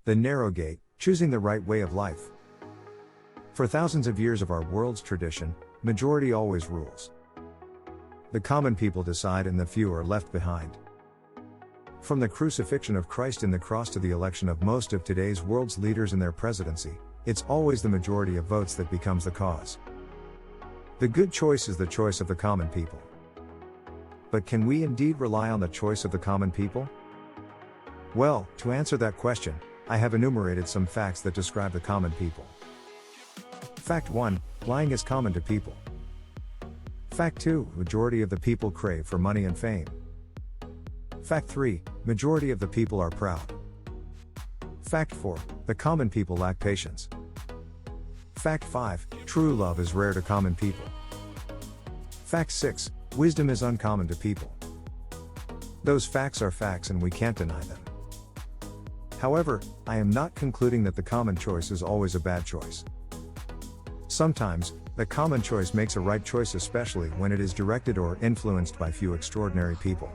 The narrow gate, choosing the right way of life. For thousands of years of our world's tradition, majority always rules. The common people decide and the few are left behind. From the crucifixion of Christ in the cross to the election of most of today's world's leaders in their presidency, it's always the majority of votes that becomes the cause. The good choice is the choice of the common people. But can we indeed rely on the choice of the common people? Well, to answer that question, I have enumerated some facts that describe the common people. Fact 1, lying is common to people. Fact 2, majority of the people crave for money and fame. Fact 3, majority of the people are proud. Fact 4, the common people lack patience. Fact 5, true love is rare to common people. Fact 6, wisdom is uncommon to people. Those facts are facts and we can't deny them. However, I am not concluding that the common choice is always a bad choice. Sometimes, the common choice makes a right choice, especially when it is directed or influenced by few extraordinary people.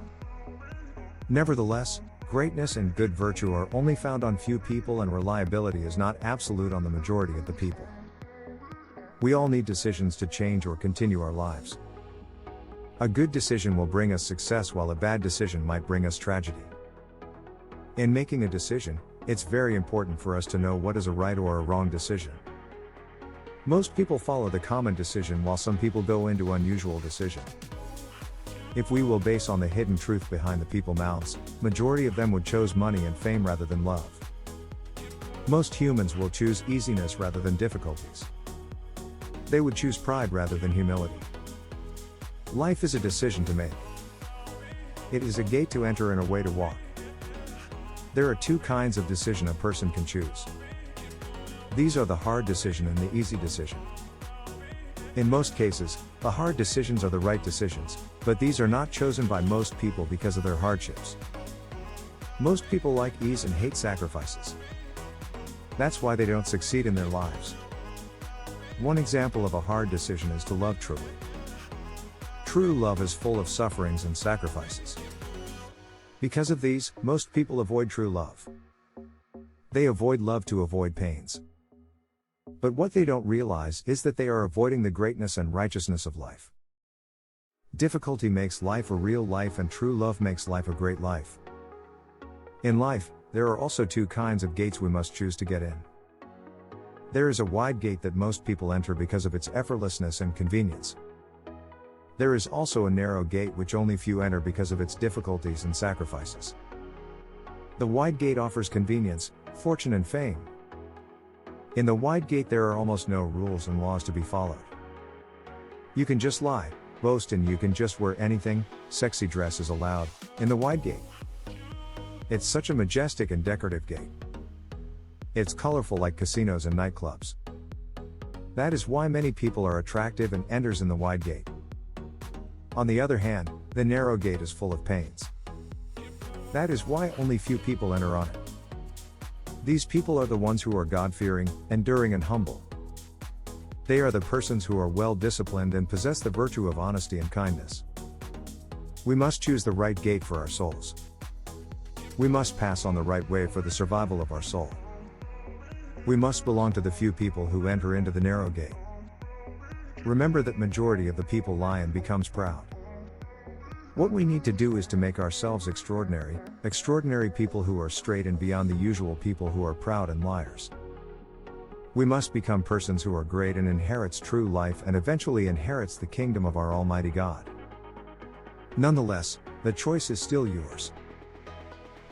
Nevertheless, greatness and good virtue are only found on few people and reliability is not absolute on the majority of the people. We all need decisions to change or continue our lives. A good decision will bring us success while a bad decision might bring us tragedy. In making a decision, it's very important for us to know what is a right or a wrong decision. Most people follow the common decision while some people go into unusual decision. If we will base on the hidden truth behind the people mouths, majority of them would choose money and fame rather than love. Most humans will choose easiness rather than difficulties. They would choose pride rather than humility. Life is a decision to make. It is a gate to enter and a way to walk. There are two kinds of decision a person can choose. These are the hard decision and the easy decision. In most cases, the hard decisions are the right decisions, but these are not chosen by most people because of their hardships. Most people like ease and hate sacrifices. That's why they don't succeed in their lives. One example of a hard decision is to love truly. True love is full of sufferings and sacrifices. Because of these, most people avoid true love. They avoid love to avoid pains. But what they don't realize is that they are avoiding the greatness and righteousness of life. Difficulty makes life a real life and true love makes life a great life. In life, there are also two kinds of gates we must choose to get in. There is a wide gate that most people enter because of its effortlessness and convenience. There is also a narrow gate which only few enter because of its difficulties and sacrifices. The wide gate offers convenience, fortune and fame. In the wide gate there are almost no rules and laws to be followed. You can just lie, boast and you can just wear anything, sexy dress is allowed, in the wide gate. It's such a majestic and decorative gate. It's colorful like casinos and nightclubs. That is why many people are attractive and enters in the wide gate. On the other hand, the narrow gate is full of pains. That is why only few people enter on it. These people are the ones who are God-fearing, enduring and humble. They are the persons who are well-disciplined and possess the virtue of honesty and kindness. We must choose the right gate for our souls. We must pass on the right way for the survival of our soul. We must belong to the few people who enter into the narrow gate. Remember that majority of the people lie and becomes proud. What we need to do is to make ourselves extraordinary people who are straight and beyond the usual people who are proud and liars. We must become persons who are great and inherits true life and eventually inherits the kingdom of our Almighty God. Nonetheless, the choice is still yours.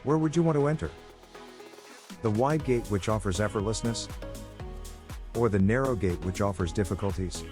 Where would you want to enter? The wide gate which offers effortlessness? Or the narrow gate which offers difficulties?